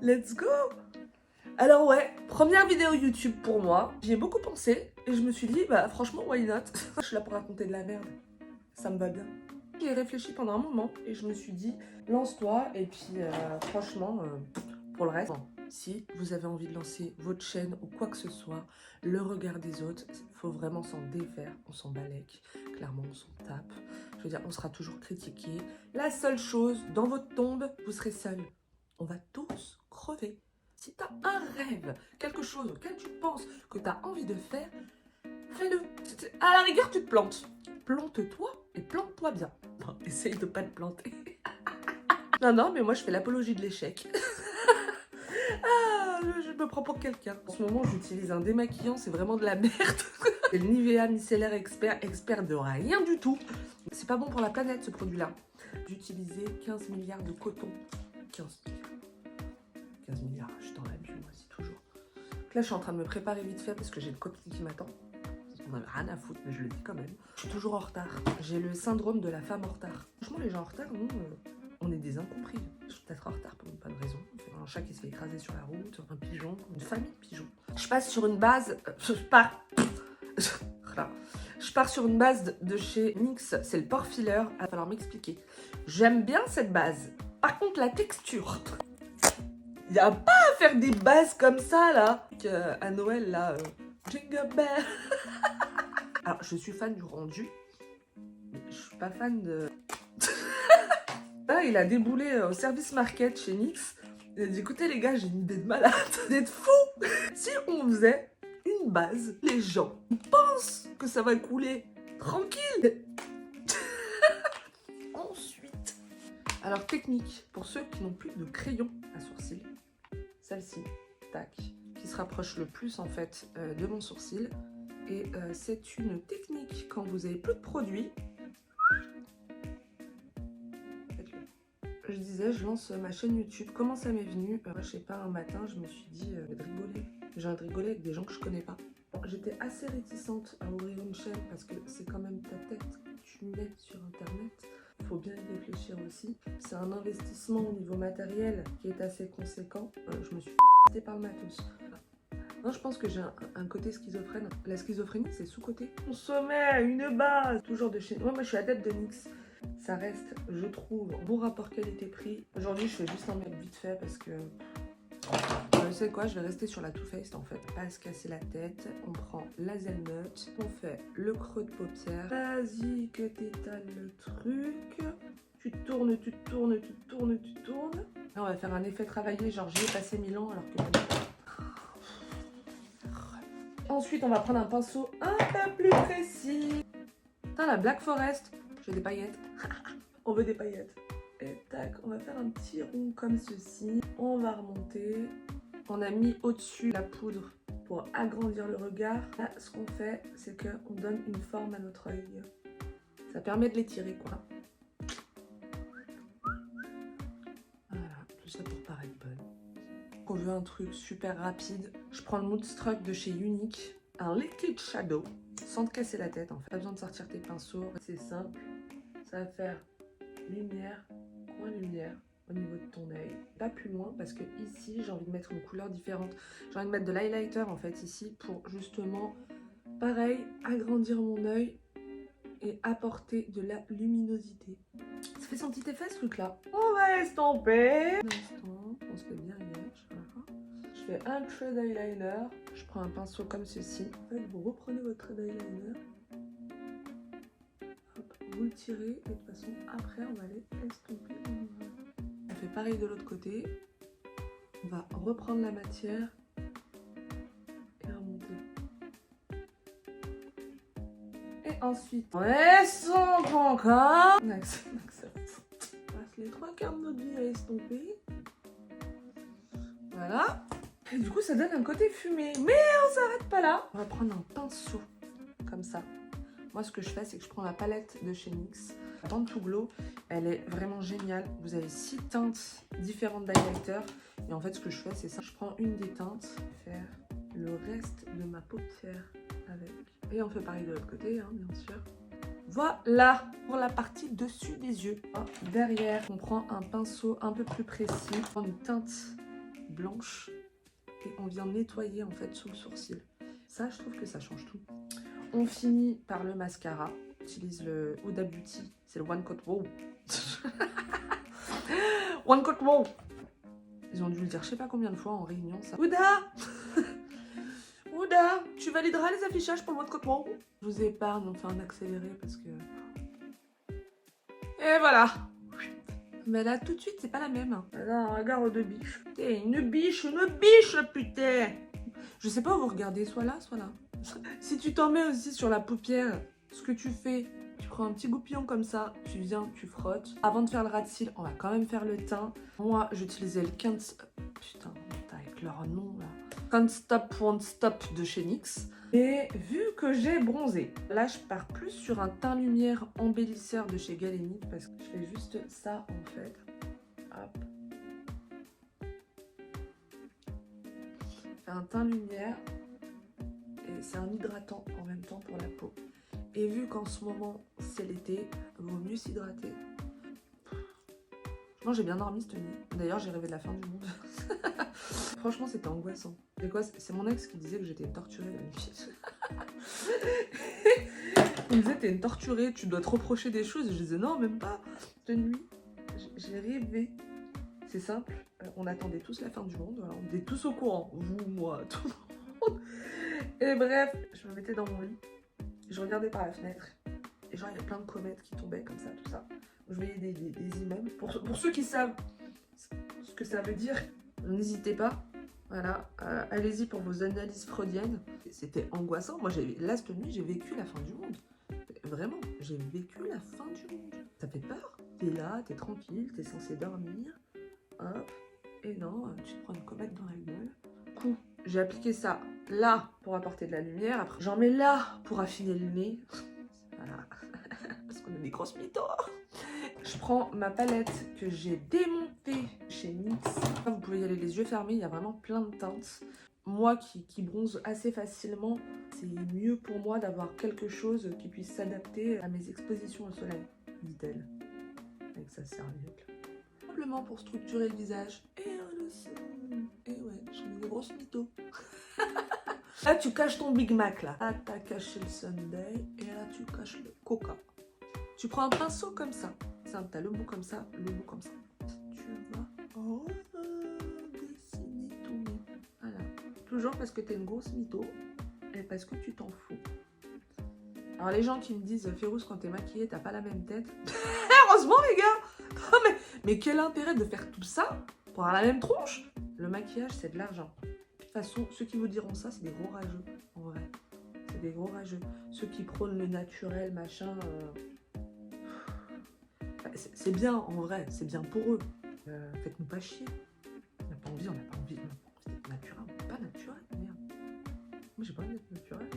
Let's go! Alors ouais, première vidéo YouTube pour moi. J'y ai beaucoup pensé et je me suis dit, bah franchement, why not? Je suis là pour raconter de la merde. Ça me va bien. J'y ai réfléchi pendant un moment et je me suis dit, lance-toi et puis franchement, pour le reste, si vous avez envie de lancer votre chaîne ou quoi que ce soit, le regard des autres, faut vraiment s'en défaire, on s'en balèque, clairement on s'en tape. Je veux dire, on sera toujours critiqué. La seule chose, dans votre tombe, vous serez seul. On va tous crever. Si tu as un rêve, quelque chose auquel tu penses que tu as envie de faire, fais-le. À la rigueur, tu te plantes. Plante-toi et plante-toi bien. Non, essaye de pas te planter. Non, mais moi, je fais l'apologie de l'échec. Je me prends pour quelqu'un. En ce moment, j'utilise un démaquillant, c'est vraiment de la merde. C'est le Nivea Micellaire expert de rien du tout. C'est pas bon pour la planète, ce produit-là. J'utilisais 15 milliards de coton. 15 milliards, je suis dans l'abus, moi, c'est toujours. Donc là, je suis en train de me préparer vite fait parce que j'ai une copine qui m'attend. On n'avait rien à foutre, mais je le dis quand même. Je suis toujours en retard. J'ai le syndrome de la femme en retard. Franchement, les gens en retard, nous, on est des incompris. Je suis peut-être en retard pour une bonne raison. Un chat qui se fait écraser sur la route, un pigeon, une famille de pigeons. Je passe sur une base... Je pars sur une base de chez NYX, c'est le port filler. Il va falloir m'expliquer. J'aime bien cette base. Par contre, la texture... Il n'y a pas à faire des bases comme ça, là. À Noël, là, Jingle Bell. Alors, je suis fan du rendu, mais je suis pas fan de... Là, il a déboulé au service market chez NYX. Il a dit, écoutez les gars, j'ai une idée de malade. Vous êtes fous. Si on faisait une base, les gens pensent que ça va couler tranquille. Ensuite, alors technique, pour ceux qui n'ont plus de crayon à sourcil, celle-ci, tac, qui se rapproche le plus en fait de mon sourcil. Et c'est une technique quand vous avez peu de produits. Je disais, je lance ma chaîne YouTube. Comment ça m'est venu? Je sais pas, un matin, je me suis dit, je vais de rigoler. J'ai envie de rigoler avec des gens que je connais pas. J'étais assez réticente à ouvrir une chaîne parce que c'est quand même ta tête que tu mets sur internet. Il faut bien y réfléchir aussi. C'est un investissement au niveau matériel qui est assez conséquent. Je me suis f***ée par le matos. Non, je pense que j'ai un côté schizophrène. La schizophrénie, c'est sous-côté. On se met une base, toujours de chez... Moi, je suis adepte de NYX. Ça reste, je trouve, bon rapport qualité-prix. Aujourd'hui, je fais juste un mec vite fait parce que... Vous savez quoi, je vais rester sur la Too Faced en fait. Pas se casser la tête. On prend l'hazelnut. On fait le creux de paupière. Vas-y que t'étales le truc. Tu tournes, tu tournes, tu tournes, tu tournes. Là, on va faire un effet travaillé, genre j'y ai passé 1000 ans alors que... Ensuite, on va prendre un pinceau un peu plus précis. Putain, la Black Forest. J'ai des paillettes. On veut des paillettes. Et tac, on va faire un petit rond comme ceci. On va remonter. On a mis au-dessus la poudre pour agrandir le regard. Là, ce qu'on fait, c'est qu'on donne une forme à notre œil. Ça permet de l'étirer, quoi. Voilà, tout ça pour paraître bonne. On veut un truc super rapide. Je prends le Moodstruck de chez Unique. Un Liquid Shadow. Sans te casser la tête, en fait. Pas besoin de sortir tes pinceaux. C'est simple. Ça va faire lumière, coin lumière au niveau de ton œil. Pas plus loin parce que ici, j'ai envie de mettre une couleur différente. J'ai envie de mettre de l'highlighter en fait ici pour justement, pareil, agrandir mon œil et apporter de la luminosité. Ça fait son petit effet ce truc là. On va estomper. Un instant, on se fait bien liège. Je fais un trait d'eyeliner. Je prends un pinceau comme ceci. En fait, vous reprenez votre trait d'eyeliner. Vous le tirez et de toute façon après on va aller estomper. On fait pareil de l'autre côté. On va reprendre la matière et remonter. Et ensuite on estompe encore. On passe les 3/4 de notre vie à estomper. Voilà. Et du coup ça donne un côté fumé. Mais on s'arrête pas là. On va prendre un pinceau comme ça. Moi, ce que je fais, c'est que je prends la palette de chez NYX. La Band to Glow, elle est vraiment géniale. Vous avez 6 teintes différentes d'highlighter. Et en fait, ce que je fais, c'est ça. Je prends une des teintes, faire le reste de ma paupière avec. Et on fait pareil de l'autre côté, hein, bien sûr. Voilà pour la partie dessus des yeux. Derrière, on prend un pinceau un peu plus précis. On prend une teinte blanche et on vient nettoyer en fait sous le sourcil. Ça, je trouve que ça change tout. On finit par le mascara. J'utilise le Huda Beauty, c'est le One Coat Wow. One Coat Wow. Ils ont dû le dire je sais pas combien de fois en réunion ça. Huda Huda, tu valideras les affichages pour le One Coat Wow. Je vous épargne, on fait un accéléré parce que... Et voilà. Mais là, tout de suite, c'est pas la même. Elle a un regard de biche. Putain, une biche, putain. Je sais pas où vous regardez, soit là, soit là. Si tu t'en mets aussi sur la paupière, ce que tu fais, tu prends un petit goupillon comme ça, tu viens, tu frottes. Avant de faire le ras de cils, on va quand même faire le teint. Moi, j'utilisais le putain, avec leur nom là. Can't Stop, Won't Stop de chez NYX. Et vu que j'ai bronzé, là je pars plus sur un teint lumière embellisseur de chez Galénic parce que je fais juste ça en fait. Hop. Je fais un teint lumière et c'est un hydratant en même temps pour la peau. Et vu qu'en ce moment c'est l'été, il vaut mieux s'hydrater. Franchement, j'ai bien dormi cette nuit. D'ailleurs, j'ai rêvé de la fin du monde. Franchement, c'était angoissant. C'est mon ex qui disait que j'étais une torturée la nuit. Il me disait, t'es une torturée, tu dois te reprocher des choses. Je disais, non, même pas. Cette nuit, j'ai rêvé. C'est simple, on attendait tous la fin du monde. Voilà. On était tous au courant. Vous, moi, tout le monde. Et bref, je me mettais dans mon lit. Je regardais par la fenêtre. Et genre, il y a plein de comètes qui tombaient comme ça, tout ça. Je voyais des immeubles. Pour ceux qui savent ce que ça veut dire, n'hésitez pas. Voilà, allez-y pour vos analyses freudiennes. C'était angoissant. Moi, là, cette nuit, j'ai vécu la fin du monde. Vraiment, j'ai vécu la fin du monde. Ça fait peur. T'es là, t'es tranquille, t'es censé dormir. Hop. Et non, tu te prends une comète dans la gueule. Coup, j'ai appliqué ça là pour apporter de la lumière. Après, j'en mets là pour affiner le nez. Voilà. Parce qu'on a des grosses mythos. Je prends ma palette que j'ai démontée chez NYX. Vous pouvez y aller les yeux fermés, il y a vraiment plein de teintes. Moi qui bronze assez facilement, c'est mieux pour moi d'avoir quelque chose qui puisse s'adapter à mes expositions au soleil, dit-elle, avec sa serviette. Simplement pour structurer le visage. Et ouais, je fais des grosses mythos. Là, tu caches ton Big Mac, là. Là, t'as caché le Sunday, et là, tu caches le Coca. Tu prends un pinceau comme ça. T'as le bout comme ça, le bout comme ça. Tu vas dessiner tout nez. Voilà. Toujours parce que t'es une grosse mytho et parce que tu t'en fous. Alors les gens qui me disent Férouz, quand t'es maquillée, t'as pas la même tête. Heureusement les gars. Non, mais quel intérêt de faire tout ça pour avoir la même tronche? Le maquillage, c'est de l'argent. De toute façon, ceux qui vous diront ça, c'est des gros rageux. En vrai. C'est des gros rageux. Ceux qui prônent le naturel, machin... C'est bien en vrai, c'est bien pour eux. Faites-nous pas chier. On n'a pas envie d'être naturel. On n'est pas naturel, merde. Moi j'ai pas envie d'être naturel.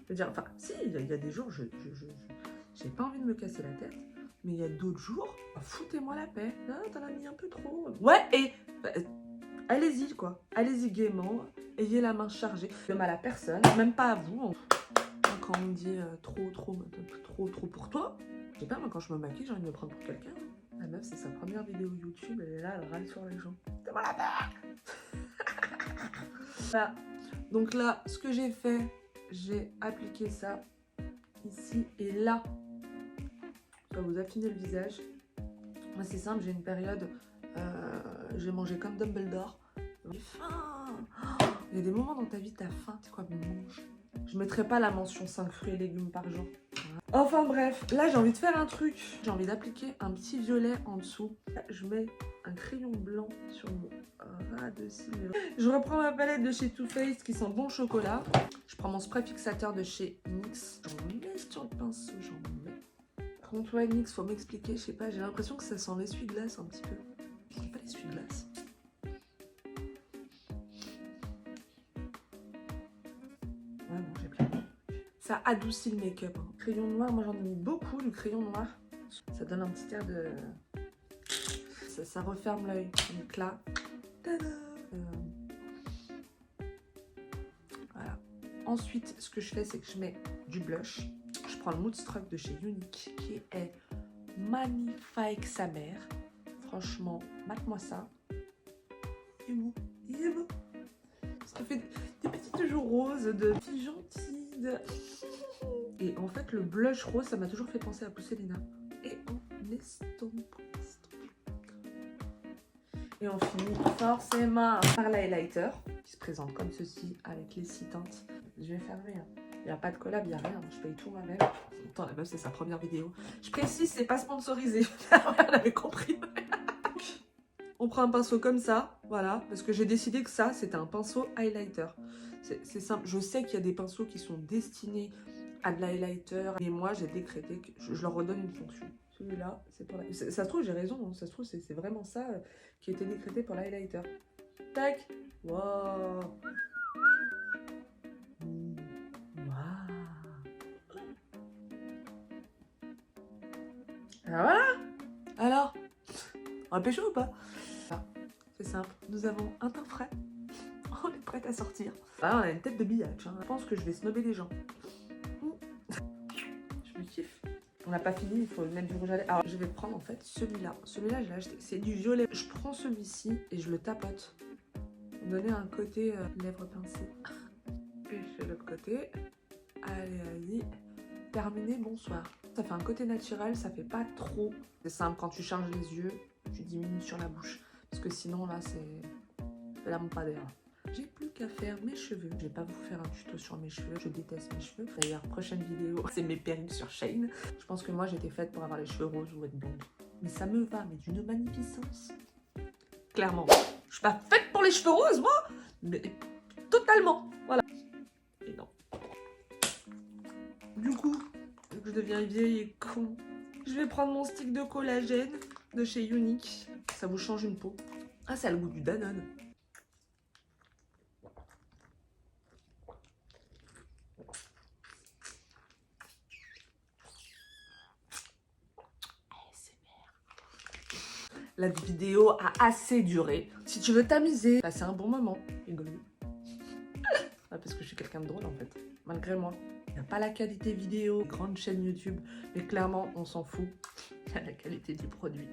Je veux dire, enfin, si, il y a des jours, j'ai pas envie de me casser la tête. Mais il y a d'autres jours, foutez-moi la paix. Ah, t'en as mis un peu trop. Ouais, et allez-y quoi. Allez-y gaiement. Ayez la main chargée. De mal à personne, même pas à vous. Quand on me dit trop pour toi. Je sais pas, moi quand je me maquille, j'ai envie de me prendre pour quelqu'un. La meuf, c'est sa première vidéo YouTube, elle est là, elle râle sur les gens. C'est moi la merde. Voilà. Donc là, ce que j'ai fait, j'ai appliqué ça ici et là. Ça va vous affiner le visage. Moi, c'est simple, j'ai une période, j'ai mangé comme Dumbledore. J'ai faim. Il y a des moments dans ta vie, t'as faim, c'est quoi, mange. Je mettrai pas la mention 5 fruits et légumes par jour. Enfin bref, là j'ai envie de faire un truc. J'ai envie d'appliquer un petit violet en dessous. Là, je mets un crayon blanc sur mon ras de cils. Je reprends ma palette de chez Too Faced qui sent bon chocolat. Je prends mon spray fixateur de chez NYX. J'en mets sur le pinceau, j'en mets. Par contre, ouais, NYX, faut m'expliquer, je sais pas, j'ai l'impression que ça sent l'essuie-glace un petit peu. C'est pas l'essuie-glace. Ouais, bon, j'ai plein. Ça adoucit le make-up. Hein. Crayon noir, moi j'en ai mis beaucoup du crayon noir. Ça donne un petit air de... Ça referme l'œil. Donc là, tada, voilà. Ensuite, ce que je fais, c'est que je mets du blush. Je prends le Moodstruck de chez Unique, qui est magnifique sa mère. Franchement, mate-moi ça. Il est rose de fille gentille. Et en fait, le blush rose, ça m'a toujours fait penser à Pousselina. Et on estompe. Et on finit forcément par l'highlighter, qui se présente comme ceci, avec les 6 teintes. Je vais fermer. Il n'y a pas de collab, il n'y a rien. Je paye tout moi-même. Attends, la meuf, c'est sa première vidéo. Je précise, c'est pas sponsorisé. On avait compris. On prend un pinceau comme ça, voilà, parce que j'ai décidé que ça, c'était un pinceau highlighter. C'est simple. Je sais qu'il y a des pinceaux qui sont destinés à de l'highlighter, mais moi, j'ai décrété que je leur redonne une fonction. Celui-là, c'est pour la... Ça se trouve, j'ai raison, hein. Ça se trouve, c'est vraiment ça qui a été décrété pour l'highlighter. Tac. Wow. Alors voilà. Alors, on va pécho ou pas? C'est simple, nous avons un teint frais. On est prête à sortir. Là, on a une tête de billage. Hein. Je pense que je vais snobber les gens. Je me kiffe. On n'a pas fini, il faut mettre du rouge à lèvres. Alors, je vais prendre en fait celui-là. Celui-là, je l'ai acheté. C'est du violet. Je prends celui-ci et je le tapote. Pour donner un côté lèvres pincées. Et je fais l'autre côté. Allez, allez. Terminé, bonsoir. Ça fait un côté naturel, ça fait pas trop. C'est simple, quand tu charges les yeux, tu diminues sur la bouche. Parce que sinon, là, c'est la lampadaire. J'ai plus qu'à faire mes cheveux. Je vais pas vous faire un tuto sur mes cheveux. Je déteste mes cheveux. D'ailleurs, prochaine vidéo, c'est mes perruques sur Shane. Je pense que moi, j'étais faite pour avoir les cheveux roses ou être blonde. Mais ça me va, mais d'une magnificence. Clairement. Je suis pas faite pour les cheveux roses, moi. Mais totalement. Voilà. Et non. Du coup, vu que je deviens vieille et con, je vais prendre mon stick de collagène de chez Unique. Ça vous change une peau. Ah, ça a le goût du Danone. La vidéo a assez duré. Si tu veux t'amuser, passer un bon moment, rigoler. Parce que je suis quelqu'un de drôle en fait, malgré moi. Il n'y a pas la qualité vidéo, grande chaîne YouTube, mais clairement on s'en fout. Il y a la qualité du produit.